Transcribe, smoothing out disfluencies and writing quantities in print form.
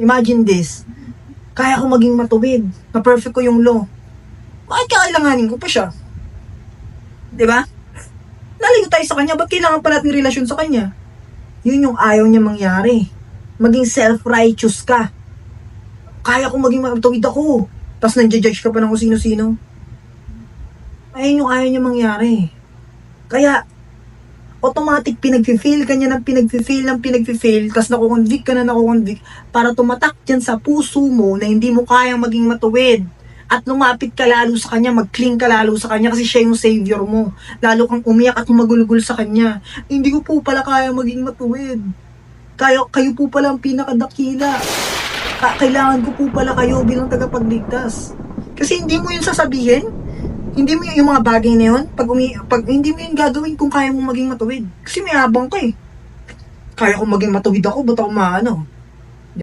Imagine this. Kaya ko maging matuwid. Na perfect ko yung law. Bakit kakailanganin ko pa siya? Diba? Lalayo tayo sa kanya. Ba't kailangan pa natin relasyon sa kanya? Yun yung ayaw niya mangyari. Maging self-righteous ka. Kaya ko maging matuwid ako. Tapos nandiya-judge ka pa ng kung sino-sino. Ayun yung ayaw niya mangyari. Kaya, automatic pinag-feel ka niya ng pinag-feel, tapos nakukonvict ka na nakukonvict para tumatak dyan sa puso mo na hindi mo kayang maging matuwid. At lumapit ka lalo sa kanya, mag-cling ka lalo sa kanya kasi siya yung savior mo. Lalo kang umiyak at humagulgul sa kanya. Hindi ko po pala kaya maging matuwid. Kayo po pala ang pinakadakila. Kailangan ko po pala kayo bilang tagapagligtas. Kasi hindi mo yun sasabihin. Hindi mo yung mga bagay na yun. Pag hindi mo yun gagawin kung kaya mo maging matuwid. Kasi may habang ka eh. Kaya ko maging matuwid ako, ba't ako maano?